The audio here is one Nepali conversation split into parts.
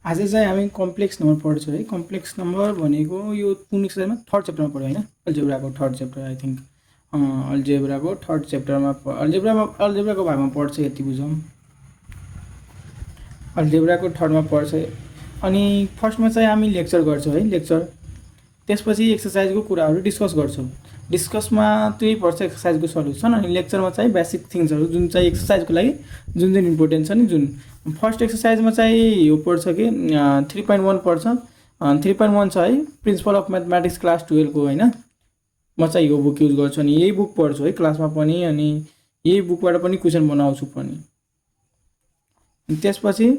आज चाहिँ हामी कम्प्लेक्स नम्बर पढ्छौँ है। कम्प्लेक्स नम्बर भनेको यो कुन एक्सर्साइजमा थर्ड च्याप्टरमा पढ्यो होइन, अल्जेब्राको थर्ड च्याप्टर आई थिङ्क। अल्जेब्राको थर्ड च्याप्टरमा अल्जेब्राको भागमा पढ्छ, यति बुझौँ। अल्जेब्राको थर्डमा पढ्छ। अनि फर्स्टमा चाहिँ हामी लेक्चर गर्छौँ है, लेक्चर। त्यसपछि एक्सर्साइजको कुराहरू डिस्कस गर्छौँ। डिस्कसमा त्यही पर्छ एक्सर्साइजको सल्युसन, अनि लेक्चरमा चाहिँ बेसिक थिङ्सहरू जुन चाहिँ एक्सर्साइजको लागि जुन जुन इम्पोर्टेन्ट छ नि। जुन फर्स्ट एक्सर्साइजमा चाहिँ यो पर्छ कि 3.1 पर्छ। 3.1 छ है, प्रिन्सिपल अफ म्याथमेटिक्स क्लास 12 को होइन। म चाहिँ यो बुक युज गर्छु अनि यही बुक पढ्छु है क्लासमा पनि, अनि यही बुकबाट पनि क्वेसन बनाउँछु पनि। त्यसपछि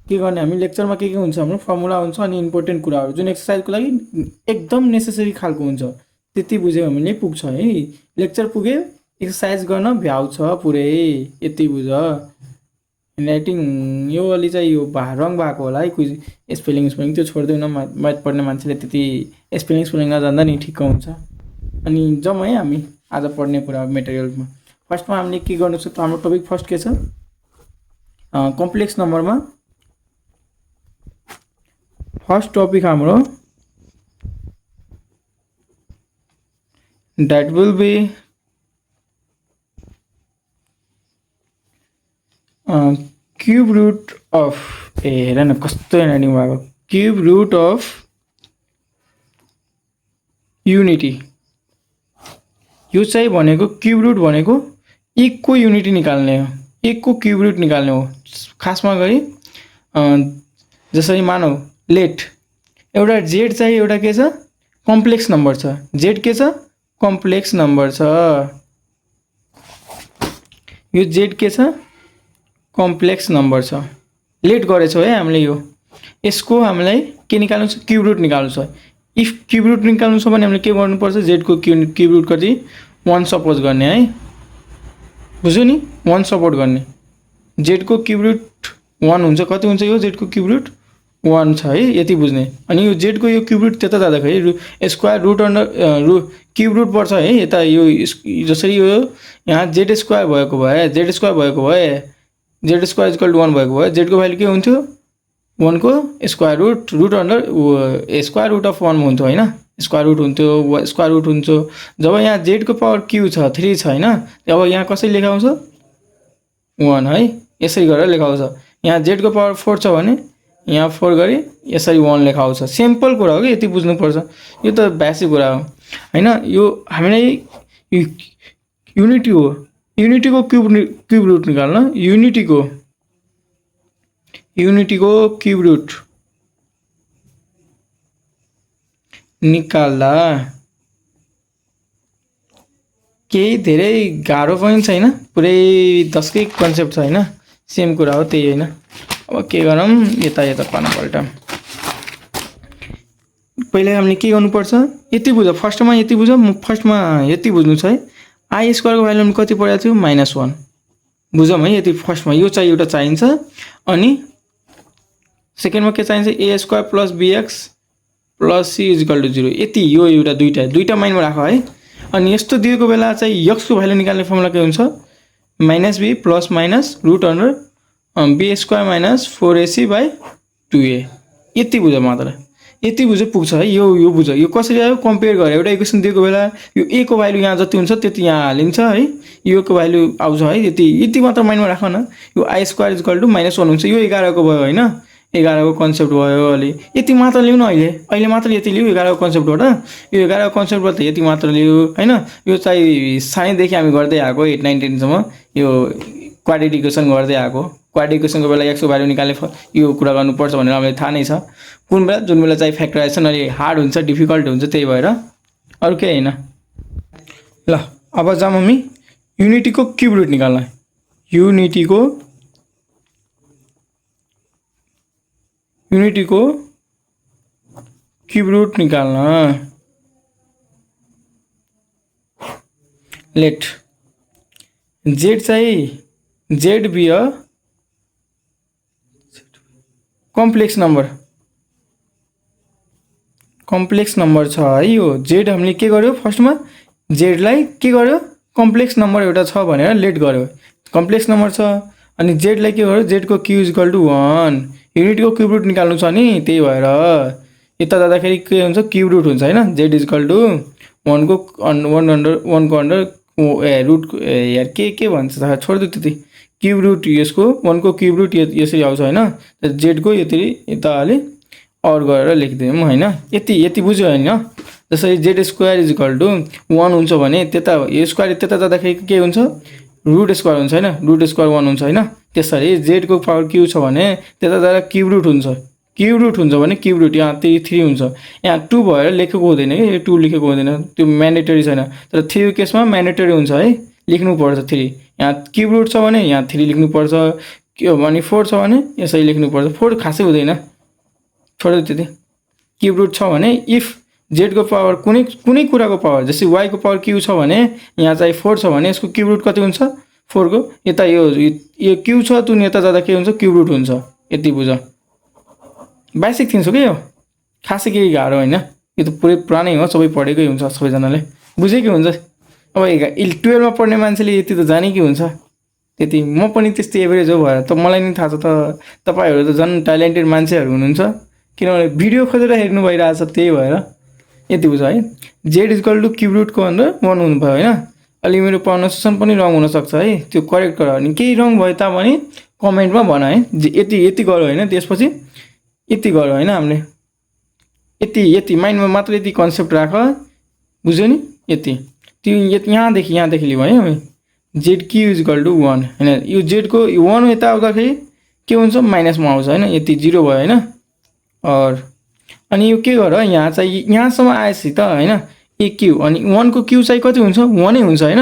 के गर्ने हामी लेक्चरमा के हुन्छ, हाम्रो फर्मुला हुन्छ अनि इम्पोर्टेन्ट कुराहरू जुन एक्सर्साइजको लागि एकदम नेसेसरी खालको हुन्छ, त्यति बुझ्यो भने पुग्छ है। लेक्चर पुग्यो, एक्सर्साइज गर्न भ्याउ छ पुरै, यति बुझ। राइटिङ यो अलि चाहिँ यो रङ भएको होला है, कोही स्पेलिङ त्यो छोडिदेऊ न। म्याथ पढ्ने मान्छेले त्यति स्पेलिङ नजान्दा नि ठिक्क हुन्छ। अनि जाउँ है हामी आज पढ्ने कुरा मेटेरियलमा। फर्स्टमा हामीले के गर्नु छ त, हाम्रो टपिक फर्स्ट के छ, कम्प्लेक्स नम्बरमा फर्स्ट टपिक हाम्रो that will be cube root of हेर न कस्तो हेर्नु भएको, क्यूब रूट अफ युनिटी। यो चाहिँ भनेको क्यूब रूट भनेको एक को युनिटी निकाल्ने हो, एक को क्यूब रूट निकाल्ने हो। खासमा गरी जसरी मानौ लेट एउटा जेड चाहिँ एउटा के छ, कम्प्लेक्स नम्बर छ। जेड के छ, कम्प्लेक्स नम्बर छ। यो जेड के छ, कम्प्लेक्स नम्बर छ। लेट गरेछौँ है हामीले। यसको हामीलाई के निकाल्नु छ, क्यूब रूट निकाल्नु छ। इफ क्यूब रूट निकाल्नु छ भने हामीले के गर्नुपर्छ, जेडको क्यूब रूट कति 1 सपोज गर्ने है, बुझ्यो नि। 1 सपोर्ट गर्ने, जेडको क्यूब रूट 1 हुन्छ। कति हुन्छ यो जेडको क्यूब रूट 1 छ है, यति बुझ्ने। अनि यो जेडको यो क्यूब रूट त्यता जाँदाखेरि square root under cube root पर्छ है यता। यो जसरी यो यहाँ जेड स्क्वायर भएको भए, जेड स्क्वायर भएको भए, जेड स्क्वायर इक्वल टु 1 भएको भए जेडको भ्यालु के हुन्थ्यो, 1 को square root, root under square root of 1 हुन्थ्यो होइन, स्क्वायर रूट हुन्थ्यो, स्क्वायर रूट हुन्छ। जब यहाँ जेडको पावर क्यू छ 3 छ होइन, अब यहाँ कसरी लेखाउँछ 1 है, यसरी गरेर लेखाउँछ। यहाँ जेडको पावर 4 छ भने यहाँ 4 गरी यसरी 1 लेखाउँछ। सिम्पल कुरा हो कि, यति बुझ्नुपर्छ। यो त बेसिक कुरा हो होइन। यो हामीलाई युनिटी हो, युनिटीको क्यूब रूट निकाल्न। युनिटीको क्यूब रूट निकाल्दा केही धेरै गाह्रो पनि छैन, पुरै 10 कै कन्सेप्ट छ होइन, सेम कुरा हो त्यही होइन। अब के गरौँ, यता पार्नुपर्छ। पहिले हामीले के गर्नुपर्छ, यति बुझ। फर्स्टमा यति बुझ, फर्स्टमा यति बुझ्नु छ है। आई स्क्वायरको भ्यालु हामीले कति पढेको थियो, -1 बुझौँ है। यति फर्स्टमा यो चाहिँ एउटा चाहिन्छ। अनि सेकेन्डमा के चाहिन्छ, a square plus b x plus c is equal to 0। यति यो एउटा दुईटा माइन्डमा राख है। अनि यस्तो दिएको बेला चाहिँ एक्सको भ्यालु निकाल्ने फर्मुला के हुन्छ, -b plus minus root under be square minus 4ac/2a। यति बुझ मात्र, यति बुझ पुग्छ है। यो बुझ, यो कसरी आयो, कम्पेयर गरेर एउटा इक्वेसन दिएको बेला यो ए को भ्यालु यहाँ जति हुन्छ त्यति यहाँ हालिन्छ है, यो को भ्यालु आउँछ है। यति मात्र माइन्डमा राख न। यो I square is equal to -1 हुन्छ। यो 11 को भयो होइन, 11 को कन्सेप्ट भयो। अलि यति मात्र लिउँ न, अहिले मात्र यति लिउँ 11 को कन्सेप्टबाट। यो 11 को कन्सेप्टबाट यति मात्र लिउँ होइन। यो चाहिँ सानैदेखि हामी गर्दै आएको 8, 9, 10सम्म यो क्वाड्रेटिक इक्वेसन गर्दै आएको। क्वाड्रेटिक इक्वेसनको बेला एक्सको भ्यालु निकाल्ने यो कुरा गर्नुपर्छ भनेर हामीलाई थाहा नै छ। कुन बेला जुन बेला चाहिँ फ्याक्टराइजेसन अलि हार्ड हुन्छ, डिफिकल्ट हुन्छ, त्यही भएर अरू केही होइन। ल अब जाउँ हामी युनिटीको क्यूब रुट निकाल्न। युनिटीको क्यूब रुट निकाल्न। लेट जेड चाहिँ Z be a complex number छ है। यो जेड हामीले के गर्यो, फर्स्टमा जेडलाई के गर्यो, कम्प्लेक्स नम्बर एउटा छ भनेर लेट गर्यो। कम्प्लेक्स नम्बर छ अनि जेडलाई के गर्यो जेडको क्यु इज इक्वल टु 1 युनिटको क्युब रुट निकाल्नु छ नि त्यही भएर यता जाँदाखेरि के हुन्छ क्युब रुट हुन्छ हैन जेड इज इक्वल टु 1 को 1 अन्डर 1 को अन्डर रुट यार के भन्छ त छोड्दो त्यति क्युब रुट यसको 1 को क्युब रुट यसरी आउँछ हैन जेड को यति यता अलि और गरेर लेखिदियौँ हैन यति बुझ्यो हैन जसरी Z square is equal to 1 हुन्छ भने त्यता यो स्क्वायर त्यता जाँदाखेरि के हुन्छ रुट स्क्वायर हुन्छ हैन रुट स्क्वायर 1 हुन्छ हैन त्यसरी जेड को पावर क्यू छ भने त्यता जाँदा क्युब रुट हुन्छ भने क्युब रुट यहाँ 3 हुन्छ यहाँ 2 भएर लेखेको हुँदैन के यो 2 लेखेको हुँदैन त्यो म्यान्डेटरी छैन तर 3 केसमा म्यान्डेटरी हुन्छ है लेख्नु पर्छ 3 यहाँ क्युब रुट छ भने यहाँ 3 लेख्नु पर्छ के भने 4 छ भने यसरी लेख्नु पर्छ 4 खासै हुँदैन छोड्दै त्यति क्युब रुट छ भने इफ जेड को पावर कुनै कुराको पावर जस्तै y को पावर क्यू छ भने यहाँ चाहिँ 4 छ भने यसको क्युब रुट कति हुन्छ 4 को यता यो क्यू छ तुन यता जाँदा के हुन्छ क्युब रुट हुन्छ यति बुझ बेसिक थिङ्स हो के यो खासै केही गाह्रो हैन यो त पुरै पुरानै हो सबै पढेकै हुन्छ सबैजनाले बुझेकै हुन्छ अब 12 मा पढ्ने मान्छेले यति त जाने के हुन्छ त्यति म पनि त्यस्तै एभरेज हो भएर त मलाई नि थाहा छ त तपाईहरु त झन् ट्यालेन्टेड मान्छेहरु हुनुहुन्छ किनभने भिडियो खोजेर हेर्नु भइरहेछ त्यही भएर यति बुझ है Z equal to cube root को अन्डर 1 हुनु भयो हैन अलि मेरो प्रोनाउन्सिएसन पनि रङ हुन सक्छ है त्यो करेक्ट गर अनि केही रङ भए तापनि कमेन्टमा भन है यति गर्यो हैन त्यसपछि यति गर्यो हैन हामीले यति माइन्डमा मात्र यति कन्सेप्ट राख बुझ्यो नि यति त्यो यहाँ देखि लियौ है हामी Z cube is equal to 1 हैन यो जेड को 1 यता आउँदाखेरि के हुन्छ माइनसमा आउँछ हैन यति 0 भयो हैन और अनि यो के गर यहाँ चाहिँ यहाँसम्म आएपछि त हैन ए क्यू अनि 1 को क्यू चाहिँ कति हुन्छ 1 नै हुन्छ हैन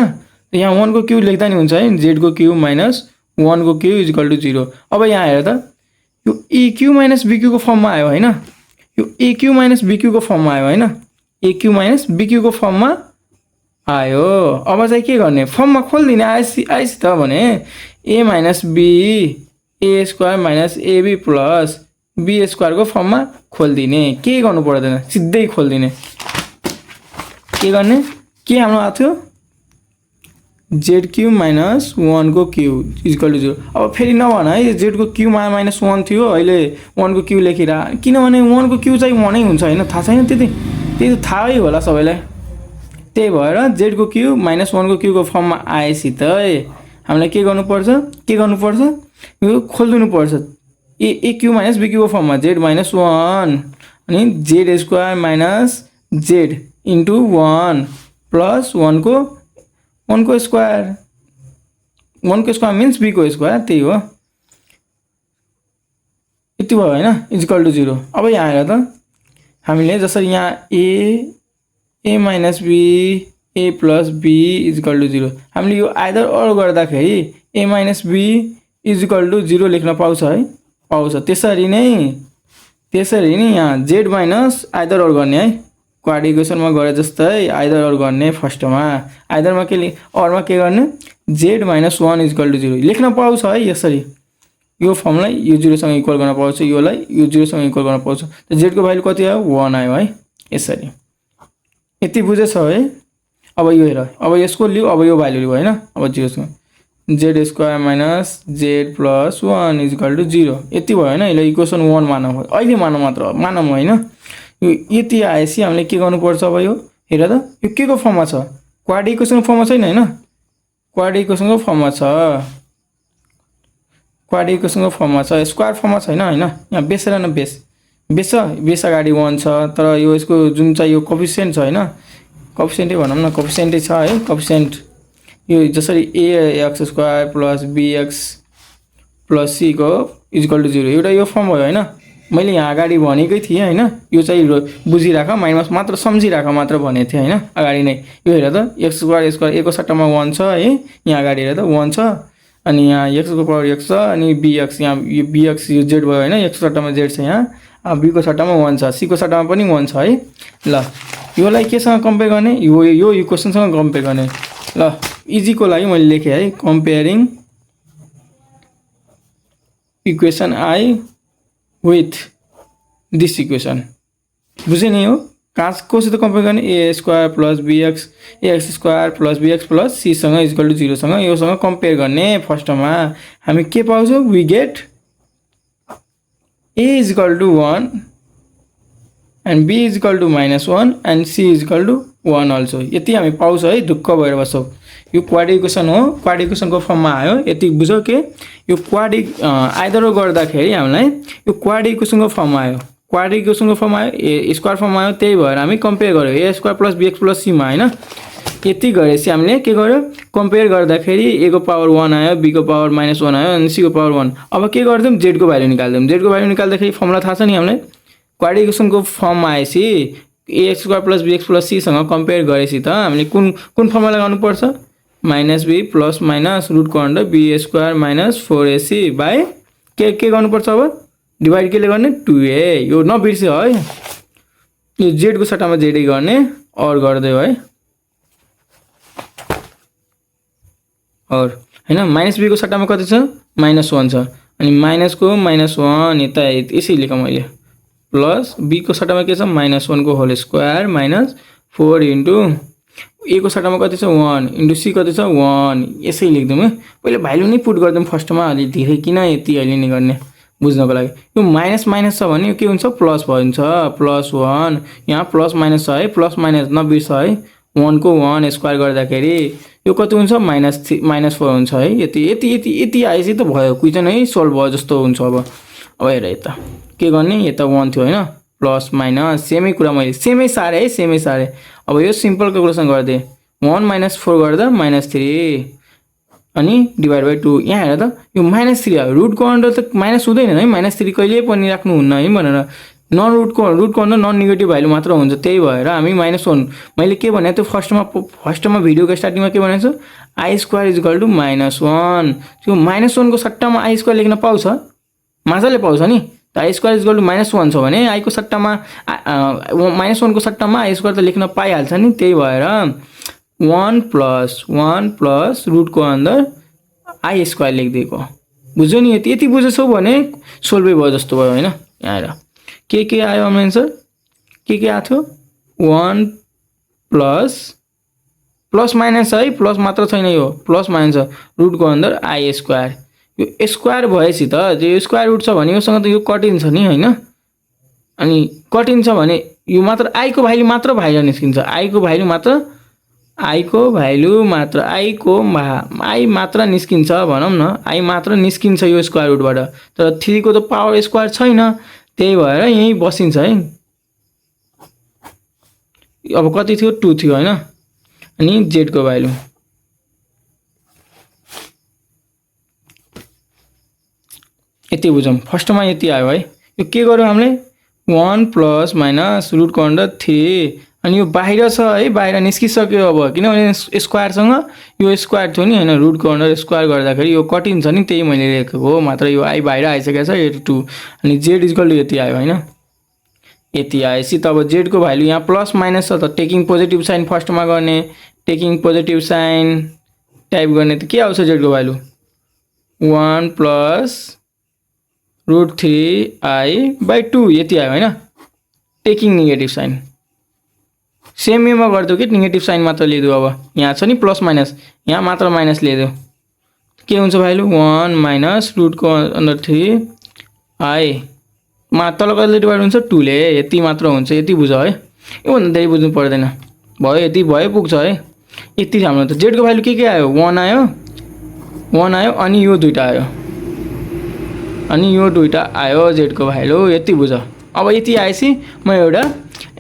यहाँ 1 को क्यू लेख्दा नि हुन्छ है जेड को क्यू माइनस 1 को क्यू इज इक्वल टु 0 अब यहाँ हेर त यो ए क्यू माइनस बी क्यू को फर्ममा आयो हैन यो ए क्यू माइनस बी क्यू को फर्ममा आयो हैन ए क्यू माइनस बी क्यू को फर्ममा आयो अब चाहिँ के गर्ने फर्ममा खोल्दिने आइस त भने a minus b a square minus a b plus b square को फर्ममा खोल्दिने के गर्नु पर्दैन सिधै खोल्दिने के गर्ने के हाम्रो आएको थियो जेड क्यू माइनस 1 को क्यू इक्वल टु 0 अब फेरि नभन है जेड को क्यू माइनस 1 थियो अहिले 1 को क्यू लेखिरा किनभने 1 को क्यू चाहिँ 1 नै हुन्छ हैन थाहा छैन त्यति त थाहै होला सबैलाई त्यही भएर जेड को क्यू माइनस 1 को क्यू को फर्ममा आएपछि त हामीलाई के गर्नुपर्छ यो खोल्दिनु पर्छ ए क्यू माइनस बी क्यू को फर्ममा जेड माइनस 1 अनि Z square minus Z into 1 plus 1 को स्क्वायर 1 को स्क्वायर मिन्स बी को स्क्वायर त्यही हो यति भयो हैन इक्वल टु 0 अब यहाँ हेर त हामीले जसरी यहाँ a minus b a plus b is equal to 0 हामीले यो आइदर और गर्दाखेरि a minus b is equal to 0 लेख्न पाउँछ है पाउँछ त्यसरी नै यहाँ जेड माइनस आइदर और गर्ने है क्वाड्रेटिक इक्वेसनमा गरे जस्तै आइदर और गर्ने फर्स्टमा आइदरमा के औरमा के गर्ने Z minus 1 is equal to 0 लेख्न पाउँछ है यसरी यो फर्मलाई यो 0 सँग इक्वल गर्न पाउँछ योलाई यो 0 सँग इक्वल गर्न पाउँछ त जेड को भ्यालु कति आयो 1 आयो है यसरी यति बुझेछ है अब यो हेर अब यसको लिऊ अब यो भ्यालु लिऊ हैन अब 0 सँग Z square minus Z plus 1 is equal to 0 यति भयो हैन यसले इक्वेसन 1 मानौँ अहिले मानौँ मात्र मानौँ हैन यो यति आएपछि हामीले के गर्नुपर्छ अब यो हेर त यो के को फर्ममा छ क्वाड्रेटिक इक्वेसनको फर्ममा छैन हैन क्वाड्रेटिक इक्वेसनको फर्ममा छ क्वाड्रेटिक इक्वेसनको फर्ममा छ स्क्वायर फर्ममा छैन हैन यहाँ बेस र न बेस अगाडि 1 छ तर यो यसको जुन चाहिँ यो कोएफिसिएन्ट छ हैन कोएफिसिएन्टै भनौँ न कोएफिसिएन्टै छ है कोएफिसिएन्ट यो जसरी a x square plus b x plus c को इज इक्वल टु 0 एउटा यो फर्म भयो हैन मैले यहाँ अगाडि भनेकै थिएँ हैन यो चाहिँ बुझिराख माइन्डमा मात्र सम्झिराख मात्र भनेको थिएँ हैन अगाडि नै यो हेर त एक्स स्क्वायर ए को सट्टामा 1 छ है यहाँ अगाडि हेर त 1 छ अनि यहाँ एक्स को पावर x छ अनि bx यहाँ यो bx यो z भयो हैन x को सट्टामा z छ यहाँ b को सट्टामा 1 छ c को सट्टामा पनि 1 छ है ल योलाई केसँग कम्पेयर गर्ने यो इक्वेसनसँग कम्पेयर गर्ने ल इजी को लागि मैले लेखे है comparing equation I with this equation बुझे नि हो कोसित कम्पेयर गर्ने a square plus b x x square plus b x plus सीसँग इक्वल टु 0 सँग योसँग कम्पेयर गर्ने फर्स्टमा हामी के पाउँछौँ we get a is equal to 1 and b is equal to -1 and c is equal to 1 also. यति हामी पाउँछ है, ढुक्क भएर बस्छौँ। यो क्वाड इक्वेसन हो, क्वाड इक्वेसनको फर्ममा आयो। यति बुझ्यौ के यो क्वाड आइदर गर्दाखेरि हामीलाई यो क्वाड इक्वेसनको फर्ममा आयो, क्वाड इक्वेसनको फर्ममा आयो, ए स्क्वायर फर्ममा आयो। त्यही भएर हामी कम्पेयर गर्यो ए स्क्वायर प्लस बिएक्स प्लस सीमा हैन। यति गरेपछि हामीले के गर्यो कम्पेयर गर्दाखेरि ए को पावर 1 आयो, बी को पावर -1 आयो अनि सी को पावर 1। अब के गर्छौँ जेड को भ्यालु निकाल्छौँ। जेड को भ्यालु निकाल्दाखेरि फर्मुला थाहा छ नि हामीलाई, क्वाड इक्वेसनको फर्ममा आएपछि a square plus b x plus सीसँग कम्पेयर गरेपछि त हामीले कुन फर्मुला लगाउनु पर्छ -b प्लस माइनस रुटको under be square minus 4ac by के गर्नुपर्छ अब डिभाइड केले गर्ने 2a। यो नबिर्स्यो है, यो जेड को सट्टामा जेडै गर्ने और गर्दै है और हैन। -b को सट्टामा कति छ -1 छ अनि माइनस को -1 यता यसै लेखौँ मैले प्लस b को सट्टामा के छ -1 को होल स्क्वायर माइनस 4 इन्टु ए को सट्टामा कति छ 1 इन्टु सी कति छ 1 यसै लेख्दिउँ है। पहिले भ्यालु नै पुट गर्दिउँ फर्स्टमा, अलि धेरै किन यति अहिले नै गर्ने बुझ्नको लागि। यो माइनस माइनस छ भने यो के हुन्छ प्लस भन्छ, +1 यहाँ प्लस माइनस छ है, प्लस माइनस नबिर्स है। 1 को 1 स्क्वायर गर्दाखेरि यो कति हुन्छ -4 हुन्छ है। यति आएपछि त भयो, क्वेसन है सोल्भ भयो जस्तो हुन्छ। अब हेर यता के गर्ने, यता 1 थियो हैन, प्लस माइनस सेमै कुरा मैले सेमै सारे है, सेमै सारे। अब यो सिम्पल क्यालकुलेसन गरिदिएँ 1 - 4 गर्दा -3 अनि डिभाइड बाई 2। यहाँ हेर त यो -3 हो, रुटको अन्डर त माइनस हुँदैन है, -3 कहिले पनि राख्नु हुन्न है भनेर। रुटको अन्डर नन नेगेटिभ भ्यालु मात्र हुन्छ। त्यही भएर हामी -1 मैले के भने त्यो फर्स्टमा भिडियोको स्टार्टिङमा के भनेको छु I square is equal to -1। त्यो -1 को सट्टामा आई स्क्वायर लेख्न पाउँछ, मजाले पाउँछ नि। त I square is equal to -1 छ भने आई को सट्टामा -1 को सट्टामा आई स्क्वायर त लेख्न पाइहाल्छ नि। त्यही भएर 1 प्लस रुटको अन्डर आई स्क्वायर लेखिदिएको बुझ्यौ नि। यति बुझेछौ भने सोल्भै भयो जस्तो भयो हैन। यहाँ हेर के आयो हाम्रो आन्सर, के आएको थियो 1 प्लस माइनस है, प्लस मात्र छैन यो प्लस माइनस रुटको अन्डर आई स्क्वायर। यो स्क्वायर भएपछि त यो स्क्वायर रुट छ भने योसँग त यो कटिन्छ नि हैन। अनि कटिन्छ भने यो मात्र आई को भ्यालु मात्र बाहिर निस्किन्छ, आई को भ्यालु मात्र आई मात्र निस्किन्छ भनौँ न, आई मात्र निस्किन्छ यो स्क्वायर रुटबाट। तर 3 को त पावर स्क्वायर छैन, त्यही भएर यही बसिन्छ है। अब कति थियो 2 थियो हैन। अनि जेड को भ्यालु यति बुझौँ, फर्स्टमा यति आयो है। यो के गर्यो हामीले 1 प्लस माइनस रुटको अन्डर 3 अनि यो बाहिर छ है, बाहिर निस्किसक्यो अब, किनभने स्क्वायरसँग यो स्क्वायर थियो नि हैन। रुटको अन्डर स्क्वायर गर्दाखेरि यो कटिन्छ नि, त्यही मैले लेखेको हो। मात्र यो आई बाहिर आइसकेको छ, यो 2 अनि जेड इक्वल टु यति आयो हैन। यति आएपछि तब जेड को भ्यालु यहाँ प्लस माइनस छ त टेकिङ पोजिटिभ साइन फर्स्टमा गर्ने, टेकिङ पोजिटिभ साइन टाइप गर्ने त के आउँछ जेड को भ्यालु 1 प्लस √3i/2 यति आयो हैन। टेकिङ नेगेटिभ साइन सेम वेमा गर्दियो कि नेगेटिभ साइन मात्र लिदियो। अब यहाँ छ नि प्लस माइनस, यहाँ मात्र माइनस लिदियो, के हुन्छ भ्यालु 1 माइनस रुटको अन्डर 3i तल कतिले डिभाइड हुन्छ 2 ले, यति मात्र हुन्छ। यति बुझ है, योभन्दा धेरै बुझ्नु पर्दैन, भयो यति भयो पुग्छ है। यति हाम्रो त जेड को भ्यालु के आयो 1 आयो अनि यो दुईटा आयो अनि यो दुईटा आयो जेड को भ्यालु। यति बुझ। अब यति आएपछि म एउटा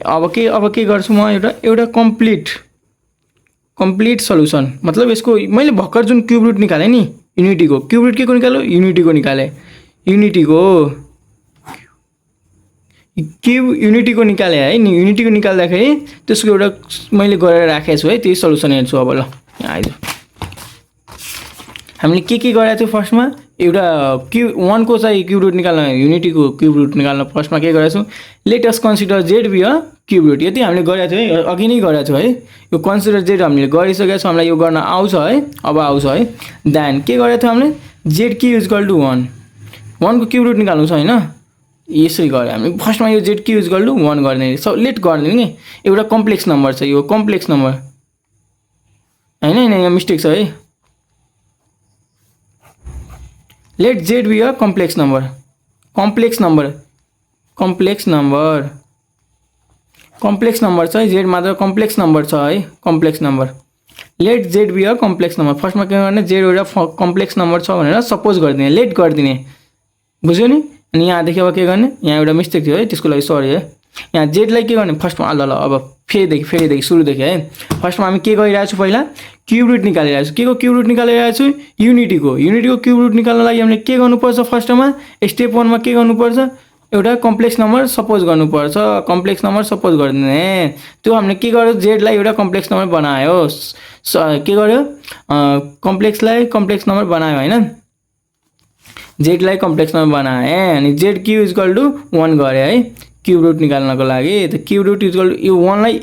अब के गर्छु म एउटा कम्प्लिट सल्युसन, मतलब यसको मैले भर्खर जुन क्युब रुट निकाले नि युनिटीको, क्युब रुट के को निकाल्यो युनिटीको निकाले, युनिटीको निकाले है। युनिटीको निकाल्दाखेरि त्यसको एउटा मैले गरेर राखेको छु है, त्यही सल्युसन हेर्छु अब। ल यहाँ आइज हामीले के गरेको थियो फर्स्टमा एउटा क्युब 1 को चाहिँ क्युब रुट निकाल्न, युनिटीको क्युब रुट निकाल्न फर्स्टमा के गरेको छु let us consider Z be a cube root. यति हामीले गरेको थियो अघि नै गरेको थियो है। यो कन्सिडर जेड हामीले गरिसकेको छ, हामीलाई यो गर्न आउँछ है, अब आउँछ है। देन के गरेको थियो हामीले जेड क्यु इक्वल टु 1 को क्युब रुट निकाल्नु छ हैन। यसरी गऱ्यो हामी फर्स्टमा यो जेड के युज गर्नु 1 गर्ने सो लेट गरिदिनु नि एउटा कम्प्लेक्स नम्बर छ यो कम्प्लेक्स नम्बर हैन हैन यहाँ मिस्टेक छ है let Z be a complex number complex number complex number complex number छ जेड मात्र कम्प्लेक्स नम्बर छ है complex number let Z be a complex number फर्स्टमा के गर्ने जेड एउटा कम्प्लेक्स नम्बर छ भनेर सपोज गरिदिने लेट गरिदिने बुझ्यो नि अनि यहाँदेखि अब के गर्ने यहाँ एउटा मिस्टेक थियो है त्यसको लागि सरी है यहाँ जेडलाई के गर्ने फर्स्टमा ल अब फेरिदेखि सुरुदेखि है फर्स्टमा हामी के गरिरहेको छु पहिला क्युब रुट निकालिरहेको छु के को क्युब रुट निकालिरहेको छु युनिटीको क्युब रुट निकाल्न लागि हामीले के गर्नुपर्छ फर्स्टमा स्टेप 1 मा के गर्नुपर्छ एउटा कम्प्लेक्स नम्बर सपोज गर्नुपर्छ कम्प्लेक्स नम्बर सपोज गरिदिने त्यो हामीले के गर्यो जेडलाई एउटा कम्प्लेक्स नम्बर बनायो के गर्यो कम्प्लेक्सलाई कम्प्लेक्स नम्बर बनायो हैन जेडलाई कम्प्लेक्स नम्बर बनाए अनि जेड क्यू इक्वल टु 1 गरे है क्यूब रुट निकाल्नको लागि त क्यूब रुट इक्वल टु यो 1 लाई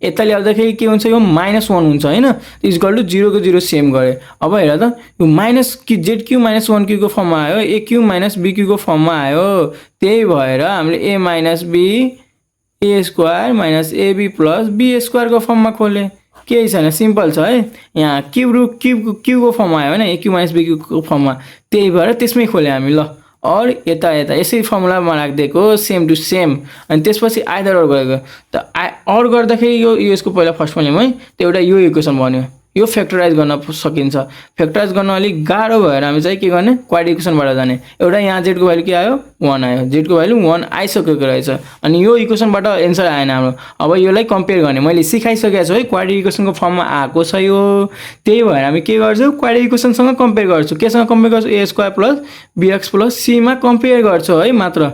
यता ल्याउँदाखेरि के हुन्छ यो -1 हुन्छ हैन इक्वल टु 0 को 0 सेम गरे अब हेर त यो माइनस कि जेड क्यू -1 क्यू को फर्ममा आयो ए क्यू बी क्यू को फर्ममा आयो त्यही भएर हामीले a - b a square - ab + b square को फर्ममा खोले केही छैन सिम्पल छ है यहाँ क्यूब को फर्ममा आयो हैन a क्यू - b क्यू को फर्ममा त्यही भएर त्यसमै खोले हामी ल और यता यसै फर्मुलामा राख्दिएको सेम टु सेम अनि त्यसपछि आइदर और गरेको त और गर्दाखेरि यो यसको पहिला फर्स्टमा ल्याउँ है त एउटा यो इक्वेसन बन्यो यो फ्याक्टराइज गर्न सकिन्छ फ्याक्टराइज गर्न अलिक गाह्रो भएर हामी चाहिँ के गर्ने क्वाड्रेटिक इक्वेसनबाट जाने एउटा यहाँ जेड को भ्यालु के आयो 1 आयो जेड को भ्यालु 1 आइसकेको रहेछ अनि यो इक्वेसनबाट एन्सर आएन हाम्रो अब यसलाई कम्पेयर गर्ने मैले सिकाइसकेको छु है क्वाड्रेटिक इक्वेसनको फर्ममा आएको छ यो त्यही भएर हामी के गर्छौं क्वाड्रेटिक इक्वेसनसँग कम्पेयर गर्छौं केसँग कम्पेयर गर्छौं a² + bx + c मा कम्पेयर गर्छौं है मात्र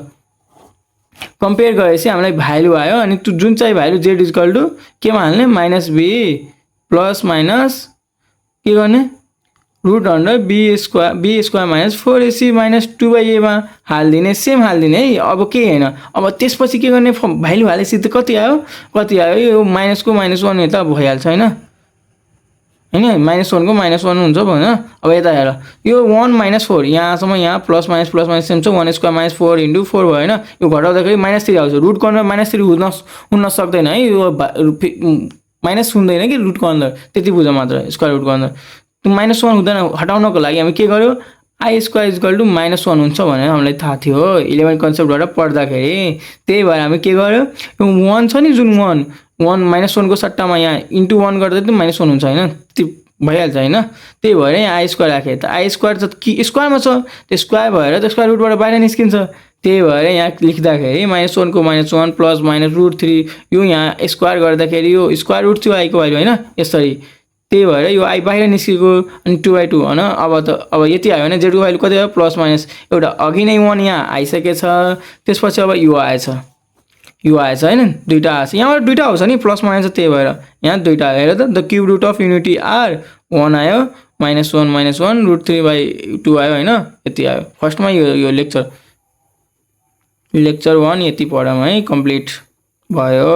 कम्पेयर गरेपछि हामीलाई भ्यालु आयो अनि त्यो जुन चाहिँ भ्यालु z = केमा हाल्ने -b प्लस माइनस के गर्ने route under b square - 4ac - 2/a मा हाल्दिने सेम हाल्दिने है अब के हैन अब त्यसपछि के गर्ने भ्यालु हालेपछि त कति आयो यो माइनस को -1 यता भइहाल्छ हैन हैन -1 को -1 हुन्छ भन अब यता हेर यो 1 - 4 यहाँसम्म यहाँ प्लस माइनस सेम छ 1 स्क्वायर - 4 * 4 भयो हैन यो घटाउँदाखेरि -3 आउँछ रुट कर्नर -3 हुन सक्दैन है यो माइनस हुँदैन कि रुट को अंदर त्यति बुझ मात्र स्क्वायर रुट को अंदर -1 हुँदैन हटाउनको लागि हामी के गर्यो i² = -1 हुन्छ भनेर हामीलाई थाहा थियो 11 कन्सेप्टबाट पढ्दाखेरि त्यही भएर हामी के गर्यो यो 1 छ नि जुन 1 -1 को सट्टामा यहाँ इन्टु 1 गर्दा त -1 हुन्छ हैन त्यो भइहाल्छ हैन त्यही भएर यहाँ i² राखे त i² त कि स्क्वायरमा छ त्यो स्क्वायर भएर त स्क्वायर रुटबाट बाहिर निस्किन्छ त्यही भएर यहाँ लेख्दाखेरि -1 को -1 प्लस √3 यो यहाँ स्क्वायर गर्दाखेरि यो स्क्वायर रुट थियो i को भ्यालु हैन यसरी त्यही भएर यो i बाहिर निस्केको अनि 2/2 हैन अब यति आयो भने z को भ्यालु कति आयो प्लस माइनस एउटा अघि नै 1 यहाँ आइसकेछ त्यसपछि अब यो आएछ हैन दुईटा आछ यहाँबाट दुईटा आउँछ नि प्लस माइनस त्यही भएर यहाँ दुईटा हेर त the cube root of unity r 1 आयो -1 √3/2 आयो हैन यति आयो फर्स्टमा यो लेक्चर 1 यति पढाम है कम्प्लिट भयो।